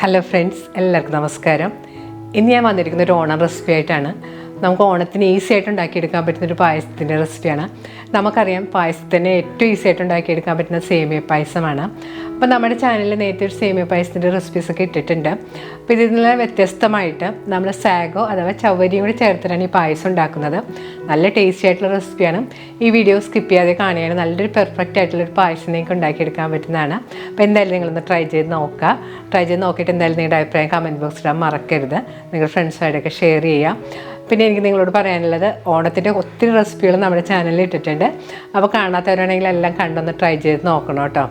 Hello friends, എല്ലാവർക്കും നമസ്കാരം. ഇന്ന് ഞാൻ വന്നിരിക്കുന്ന ഒരു ഓണം റെസിപ്പി ആയിട്ടാണ്. നമുക്ക് ഓണത്തിന് ഈസി ആയിട്ട് ഉണ്ടാക്കിയെടുക്കാൻ പറ്റുന്നൊരു പായസത്തിൻ്റെ റെസിപ്പിയാണ്. നമുക്കറിയാം പായസത്തിന് ഏറ്റവും ഈസി ആയിട്ട് ഉണ്ടാക്കിയെടുക്കാൻ പറ്റുന്ന സേമിയ പായസമാണ്. അപ്പോൾ നമ്മുടെ ചാനലിൽ നേരത്തെ ഒരു സേമിയ പായസത്തിൻ്റെ റെസിപ്പീസൊക്കെ ഇട്ടിട്ടുണ്ട്. അപ്പോൾ ഇതിൽ നിന്ന് വ്യത്യസ്തമായിട്ട് നമ്മൾ സാഗോ അഥവാ ചവ്വരിയും കൂടി ചേർത്തിട്ടാണ് ഈ പായസം ഉണ്ടാക്കുന്നത്. നല്ല ടേസ്റ്റി ആയിട്ടുള്ള റെസിപ്പിയാണ്. ഈ വീഡിയോ സ്കിപ്പ് ചെയ്യാതെ കാണുകയാണ്. നല്ലൊരു പെർഫെക്റ്റ് ആയിട്ടുള്ളൊരു പായസം നിങ്ങൾക്ക് ഉണ്ടാക്കിയെടുക്കാൻ പറ്റുന്നതാണ്. അപ്പോൾ എന്തായാലും നിങ്ങളൊന്ന് ട്രൈ ചെയ്ത് നോക്കുക. ട്രൈ ചെയ്ത് നോക്കിയിട്ട് എന്തായാലും നിങ്ങളുടെ അഭിപ്രായം കമൻറ്റ് ബോക്സിൽ ഇടാൻ മറക്കരുത്. നിങ്ങളുടെ ഫ്രണ്ട്സുമായിട്ടൊക്കെ ഷെയർ ചെയ്യുക. പിന്നെ എനിക്ക് നിങ്ങളോട് പറയാനുള്ളത്, ഓണത്തിൻ്റെ ഒത്തിരി റെസിപ്പികൾ നമ്മുടെ ചാനലിൽ ഇട്ടിട്ടുണ്ട്. അപ്പോൾ കാണാത്തവരാണെങ്കിൽ എല്ലാം കണ്ടൊന്ന് ട്രൈ ചെയ്ത് നോക്കണം കേട്ടോ.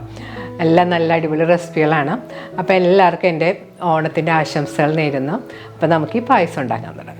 എല്ലാം നല്ല അടിപൊളി റെസിപ്പികളാണ്. അപ്പോൾ എല്ലാവർക്കും എൻ്റെ ഓണത്തിൻ്റെ ആശംസകൾ നേരുന്നു. അപ്പോൾ നമുക്ക് ഈ പായസം ഉണ്ടാക്കാൻ തുടങ്ങാം.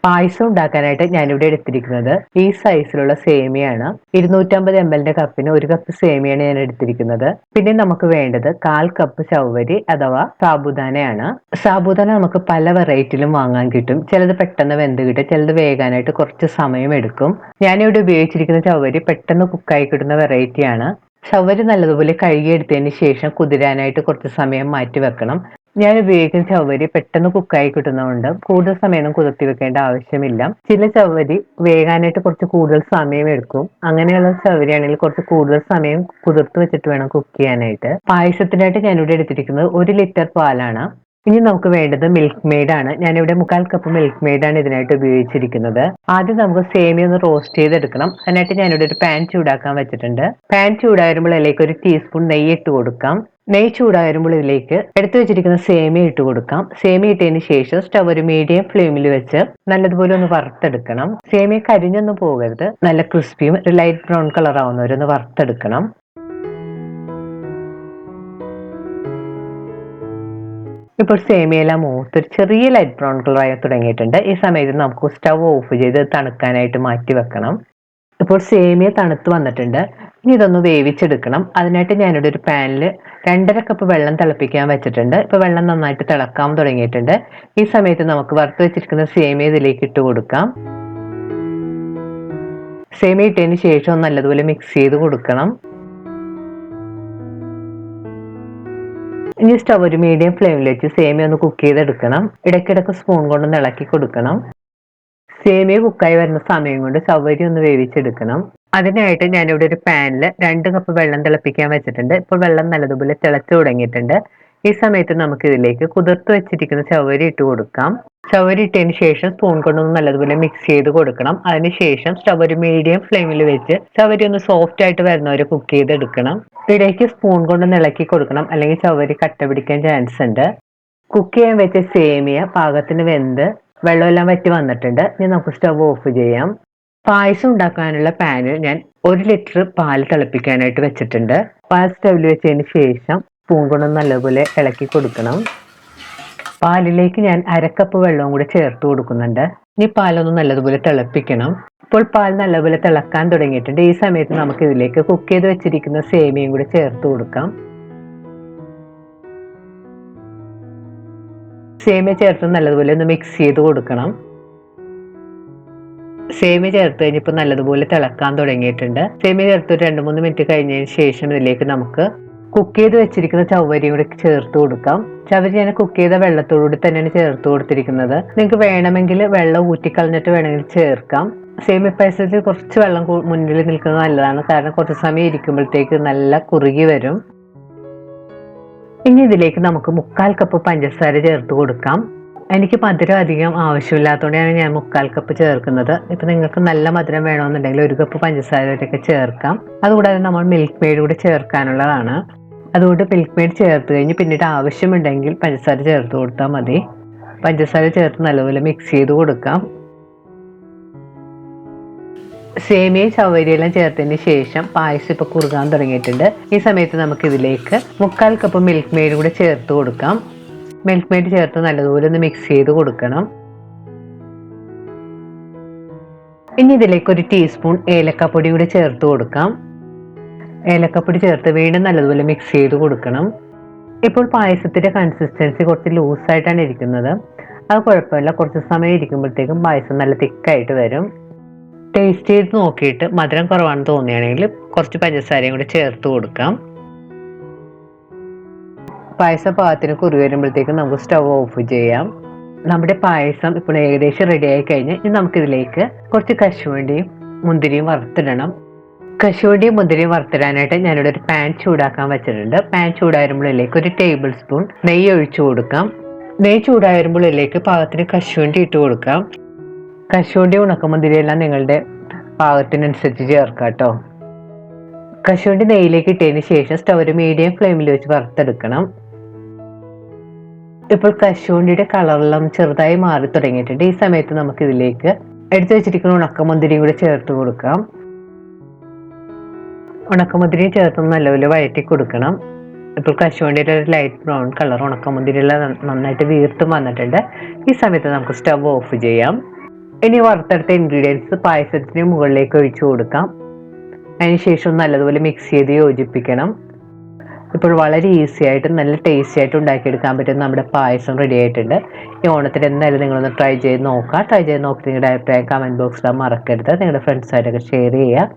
പായസം ഉണ്ടാക്കാനായിട്ട് ഞാനിവിടെ എടുത്തിരിക്കുന്നത് ഈ സൈസിലുള്ള സേമിയാണ്. 250 ml കപ്പിന് 1 കപ്പ് സേമിയാണ് ഞാൻ എടുത്തിരിക്കുന്നത്. പിന്നെ നമുക്ക് വേണ്ടത് 1/4 കപ്പ് ചവ്വരി അഥവാ സാബുദാനയാണ്. സാബുദാന നമുക്ക് പല വെറൈറ്റിയിലും വാങ്ങാൻ കിട്ടും. ചിലത് പെട്ടെന്ന് വെന്ത് കിട്ടും, ചിലത് വേകാനായിട്ട് കുറച്ച് സമയം എടുക്കും. ഞാനിവിടെ ഉപയോഗിച്ചിരിക്കുന്ന ചവ്വരി പെട്ടെന്ന് കുക്കായി കിട്ടുന്ന വെറൈറ്റിയാണ്. ചവ്വരി നല്ലതുപോലെ കഴുകിയെടുത്തതിന് ശേഷം കുതിരാനായിട്ട് കുറച്ച് സമയം മാറ്റി വെക്കണം. ഞാൻ ഉപയോഗിക്കുന്ന ചവ്വരി പെട്ടെന്ന് കുക്കായി കിട്ടുന്നതുകൊണ്ട് കൂടുതൽ സമയമൊന്നും കുതിർത്തി വെക്കേണ്ട ആവശ്യമില്ല. ചില ചവ്വരി വേകാനായിട്ട് കുറച്ച് കൂടുതൽ സമയം എടുക്കും. അങ്ങനെയുള്ള ചവ്വരിയാണെങ്കിൽ കുറച്ച് കൂടുതൽ സമയം കുതിർത്ത് വെച്ചിട്ട് വേണം കുക്ക് ചെയ്യാനായിട്ട്. പായസത്തിനായിട്ട് ഞാനിവിടെ എടുത്തിരിക്കുന്നത് 1 ലിറ്റർ പാലാണ്. ഇനി നമുക്ക് വേണ്ടത് മിൽക്ക് ആണ്. ഞാനിവിടെ 1/4 കപ്പ് മിൽക്ക് ആണ് ഇതിനായിട്ട് ഉപയോഗിച്ചിരിക്കുന്നത്. ആദ്യം നമുക്ക് സേമിയ ഒന്ന് റോസ്റ്റ് ചെയ്തെടുക്കണം. അതിനായിട്ട് ഞാനിവിടെ ഒരു പാൻ ചൂടാക്കാൻ വെച്ചിട്ടുണ്ട്. പാൻ ചൂടായിരുമ്പോൾ അതിലേക്ക് 1 ടീസ്പൂൺ നെയ്യ് ഇട്ട് കൊടുക്കാം. നെയ്യ് ചൂടായിരുമ്പോൾ ഇതിലേക്ക് എടുത്തു വെച്ചിരിക്കുന്ന സേമിയ ഇട്ട് കൊടുക്കാം. സേമിയ ഇട്ടതിന് ശേഷം സ്റ്റവ് ഒരു മീഡിയം ഫ്ലെയിമിൽ വെച്ച് നല്ലതുപോലെ ഒന്ന് വറുത്തെടുക്കണം. സേമിയ കരിഞ്ഞൊന്നും പോകരുത്, നല്ല ക്രിസ്പിയും ഒരു ലൈറ്റ് ബ്രൗൺ കളർ ആവുന്നവരൊന്ന് വറുത്തെടുക്കണം. ഇപ്പോൾ സേമിയെല്ലാം മൂത്തൊരു ചെറിയ ലൈറ്റ് ബ്രൗൺ കളർ ആയി തുടങ്ങിയിട്ടുണ്ട്. ഈ സമയത്ത് നമുക്ക് സ്റ്റവ് ഓഫ് ചെയ്ത് തണുക്കാനായിട്ട് മാറ്റി വെക്കണം. ഇപ്പോൾ സേമിയ തണുത്ത് വന്നിട്ടുണ്ട്. ഇനി ഇതൊന്ന് വേവിച്ചെടുക്കണം. അതിനായിട്ട് ഞാനിവിടെ ഒരു പാനിൽ 2.5 കപ്പ് വെള്ളം തിളപ്പിക്കാൻ വെച്ചിട്ടുണ്ട്. ഇപ്പോൾ വെള്ളം നന്നായിട്ട് തിളക്കാൻ തുടങ്ങിയിട്ടുണ്ട്. ഈ സമയത്ത് നമുക്ക് വറുത്ത് വെച്ചിരിക്കുന്ന സേമിയ ഇതിലേക്ക് ഇട്ട് കൊടുക്കാം. സേമിയ ഇട്ടതിന് ശേഷം നല്ലതുപോലെ മിക്സ് ചെയ്ത് കൊടുക്കണം. ഇനി സ്റ്റവ് ഒരു മീഡിയം ഫ്ലെയിമിൽ വെച്ച് സേമിയ ഒന്ന് കുക്ക് ചെയ്തെടുക്കണം. ഇടയ്ക്കിടയ്ക്ക് സ്പൂൺ കൊണ്ടൊന്ന് ഇളക്കി കൊടുക്കണം. സേമിയ കുക്കായി വരുന്ന സമയം കൊണ്ട് ചവ്വരി ഒന്ന് വേവിച്ചെടുക്കണം. അതിനായിട്ട് ഞാനിവിടെ ഒരു പാനിൽ 2 കപ്പ് വെള്ളം തിളപ്പിക്കാൻ വെച്ചിട്ടുണ്ട്. ഇപ്പോൾ വെള്ളം നല്ലതുപോലെ തിളച്ചു തുടങ്ങിയിട്ടുണ്ട്. ഈ സമയത്ത് നമുക്ക് ഇതിലേക്ക് കുതിർത്ത് വെച്ചിരിക്കുന്ന ചവ്വരി ഇട്ട് കൊടുക്കാം. ചവ്വരി ഇട്ടതിന് ശേഷം സ്പൂൺ കൊണ്ടൊന്ന് നല്ലതുപോലെ മിക്സ് ചെയ്ത് കൊടുക്കണം. അതിനുശേഷം സ്റ്റവ് ഒരു മീഡിയം ഫ്ലെയിമിൽ വെച്ച് ചവ്വരി ഒന്ന് സോഫ്റ്റ് ആയിട്ട് വരുന്നവരെ കുക്ക് ചെയ്തെടുക്കണം. ഇടയ്ക്ക് സ്പൂൺ കൊണ്ടൊന്ന് ഇളക്കി കൊടുക്കണം, അല്ലെങ്കിൽ ചവ്വരി കട്ട പിടിക്കാൻ ചാൻസ് ഉണ്ട്. കുക്ക് ചെയ്യാൻ വെച്ച സേമിയ പാകത്തിന് വെന്ത് വെള്ളമെല്ലാം വറ്റി വന്നിട്ടുണ്ട്. ഇനി നമുക്ക് സ്റ്റവ് ഓഫ് ചെയ്യാം. പായസം ഉണ്ടാക്കാനുള്ള പാനിൽ ഞാൻ 1 ലിറ്റർ പാൽ തിളപ്പിക്കാനായിട്ട് വെച്ചിട്ടുണ്ട്. പാൽ സ്റ്റവിൽ വെച്ചതിന് ശേഷം സ്പൂൺ കൊണ്ട് നല്ലപോലെ ഇളക്കി കൊടുക്കണം. പാലിലേക്ക് ഞാൻ 1/2 കപ്പ് വെള്ളവും കൂടി ചേർത്ത് കൊടുക്കുന്നുണ്ട്. ഇനി പാലൊന്ന് നല്ലതുപോലെ തിളപ്പിക്കണം. ഇപ്പോൾ പാൽ നല്ലപോലെ തിളക്കാൻ തുടങ്ങിയിട്ടുണ്ട്. ഈ സമയത്ത് നമുക്ക് ഇതിലേക്ക് കുക്ക് ചെയ്ത് വെച്ചിരിക്കുന്ന സേമിയയും കൂടി ചേർത്ത് കൊടുക്കാം. സേമിയ ചേർത്ത് നല്ലതുപോലെ ഒന്ന് മിക്സ് ചെയ്ത് കൊടുക്കണം. സേമിയ ചേർത്ത് കഴിഞ്ഞപ്പോൾ നല്ലതുപോലെ തിളക്കാൻ തുടങ്ങിയിട്ടുണ്ട്. സേമിയ ചേർത്ത് ഒരു 2-3 മിനിറ്റ് കഴിഞ്ഞതിന് ശേഷം ഇതിലേക്ക് നമുക്ക് കുക്ക് ചെയ്ത് വെച്ചിരിക്കുന്ന ചവ്വരിയും കൂടി ചേർത്ത് കൊടുക്കാം. ചവ്വരി ഞാൻ കുക്ക് ചെയ്ത വെള്ളത്തോടുകൂടി തന്നെയാണ് ചേർത്ത് കൊടുത്തിരിക്കുന്നത്. നിങ്ങൾക്ക് വേണമെങ്കിൽ വെള്ളം ഊറ്റിക്കളഞ്ഞിട്ട് വേണമെങ്കിൽ ചേർക്കാം. സേമിയ പായസത്തിൽ കുറച്ച് വെള്ളം മുന്നിൽ നിൽക്കുന്നത് നല്ലതാണ്, കാരണം കുറച്ച് സമയം ഇരിക്കുമ്പോഴത്തേക്ക് നല്ല കുറുകി വരും. ഇനി ഇതിലേക്ക് നമുക്ക് 1/4 കപ്പ് പഞ്ചസാര ചേർത്ത് കൊടുക്കാം. എനിക്ക് മധുരം അധികം ആവശ്യമില്ലാത്തതുകൊണ്ടാണ് ഞാൻ 1/4 കപ്പ് ചേർക്കുന്നത്. ഇപ്പൊ നിങ്ങൾക്ക് നല്ല മധുരം വേണമെന്നുണ്ടെങ്കിൽ 1 കപ്പ് പഞ്ചസാരയൊക്കെ ചേർക്കാം. അതുകൂടാതെ നമ്മൾ മിൽക്ക് മെയ്ഡ് കൂടി ചേർക്കാനുള്ളതാണ്. അതുകൊണ്ട് മിൽക്ക് മെയ്ഡ് ചേർത്ത് കഴിഞ്ഞ് പിന്നീട് ആവശ്യമുണ്ടെങ്കിൽ പഞ്ചസാര ചേർത്ത് കൊടുത്താൽ മതി. പഞ്ചസാര ചേർത്ത് നല്ലപോലെ മിക്സ് ചെയ്ത് കൊടുക്കാം. സേമിയ ചവ്വരിയെല്ലാം ചേർത്തതിന് ശേഷം പായസം ഇപ്പോൾ കുറുകാൻ തുടങ്ങിയിട്ടുണ്ട്. ഈ സമയത്ത് നമുക്ക് ഇതിലേക്ക് 1/4 കപ്പ് മിൽക്ക് മെയ്ഡ് കൂടെ ചേർത്ത് കൊടുക്കാം. മിൽക്ക് മെയ്ഡ് ചേർത്ത് നല്ലതുപോലെ ഒന്ന് മിക്സ് ചെയ്ത് കൊടുക്കണം. ഇനി ഇതിലേക്ക് ഒരു ടീസ്പൂൺ ഏലക്കപ്പൊടി കൂടി ചേർത്ത് കൊടുക്കാം. ഏലക്കപ്പൊടി ചേർത്ത് വീണ്ടും നല്ലതുപോലെ മിക്സ് ചെയ്ത് കൊടുക്കണം. ഇപ്പോൾ പായസത്തിന്റെ കൺസിസ്റ്റൻസി കുറച്ച് ലൂസായിട്ടാണ് ഇരിക്കുന്നത്. അത് കുഴപ്പമില്ല, കുറച്ച് സമയം ഇരിക്കുമ്പോഴത്തേക്കും പായസം നല്ല തിക്കായിട്ട് വരും. ടേസ്റ്റ് ചെയ്ത് നോക്കിയിട്ട് മധുരം കുറവാണെന്ന് തോന്നുകയാണെങ്കിൽ കുറച്ച് പഞ്ചസാരയും കൂടി ചേർത്ത് കൊടുക്കാം. പായസം പാകത്തിന് കുറി വരുമ്പോഴത്തേക്കും നമുക്ക് സ്റ്റവ് ഓഫ് ചെയ്യാം. നമ്മുടെ പായസം ഇപ്പോൾ ഏകദേശം റെഡി ആയി കഴിഞ്ഞ് ഇനി നമുക്കിതിലേക്ക് കുറച്ച് കശുവണ്ടിയും മുന്തിരിയും വറുത്തിടണം. കശുവണ്ടിയും മുന്തിരിയും വറുത്തിടാനായിട്ട് ഞാനിവിടെ ഒരു പാൻ ചൂടാക്കാൻ വെച്ചിട്ടുണ്ട്. പാൻ ചൂടായിരുമ്പോഴേക്ക് ഒരു ടേബിൾ സ്പൂൺ നെയ്യ് ഒഴിച്ചു കൊടുക്കാം. നെയ്യ് ചൂടായിരുമ്പോഴേക്ക് പാകത്തിന് കശുവണ്ടി ഇട്ട് കൊടുക്കാം. കശുവണ്ടി ഉണക്കമുന്തിരിയെല്ലാം നിങ്ങളുടെ പാകത്തിനനുസരിച്ച് ചേർക്കാം കേട്ടോ. കശുവണ്ടി നെയ്യിലേക്ക് ഇട്ടതിന് ശേഷം സ്റ്റവ് ഒരു മീഡിയം ഫ്ലെയിമിൽ വെച്ച് വറുത്തെടുക്കണം. ഇപ്പോൾ കശുവണ്ടിയുടെ കളറെല്ലാം ചെറുതായി മാറി തുടങ്ങിയിട്ടുണ്ട്. ഈ സമയത്ത് നമുക്ക് ഇതിലേക്ക് എടുത്തു വെച്ചിരിക്കുന്ന ഉണക്കമുന്തിരിയും കൂടി ചേർത്ത് കൊടുക്കാം. ഉണക്കമുന്തിരിയും ചേർത്ത് നല്ലപോലെ വഴറ്റി കൊടുക്കണം. ഇപ്പോൾ കശുവണ്ടിയുടെ ഒരു ലൈറ്റ് ബ്രൗൺ കളർ ഉണക്കമുന്തിരിയെല്ലാം നന്നായിട്ട് വീർത്തും വന്നിട്ടുണ്ട്. ഈ സമയത്ത് നമുക്ക് സ്റ്റവ് ഓഫ് ചെയ്യാം. ഇനി വറുത്തെടുത്ത ഇൻഗ്രീഡിയൻസ് പായസത്തിന് മുകളിലേക്ക് ഒഴിച്ചു കൊടുക്കാം. അതിനുശേഷം നല്ലതുപോലെ മിക്സ് ചെയ്ത് യോജിപ്പിക്കണം. ഇപ്പോൾ വളരെ ഈസി ആയിട്ട് നല്ല ടേസ്റ്റി ആയിട്ട് ഉണ്ടാക്കിയെടുക്കാൻ പറ്റുന്ന നമ്മുടെ പായസം റെഡി ആയിട്ടുണ്ട്. ഈ ഓണത്തിന് എന്തായാലും നിങ്ങളൊന്ന് ട്രൈ ചെയ്ത് നോക്കുക. ട്രൈ ചെയ്ത് നോക്കി നിങ്ങളുടെ അഭിപ്രായം കമൻറ്റ് ബോക്സിൽ മറക്കരുത്. നിങ്ങളുടെ ഫ്രണ്ട്സായിട്ടൊക്കെ ഷെയർ ചെയ്യുക.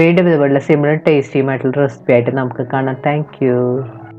വീണ്ടും ഇതുപോലുള്ള സിമിലർ ടേസ്റ്റിയുമായിട്ടുള്ള റെസിപ്പി ആയിട്ട് നമുക്ക് കാണാം. താങ്ക്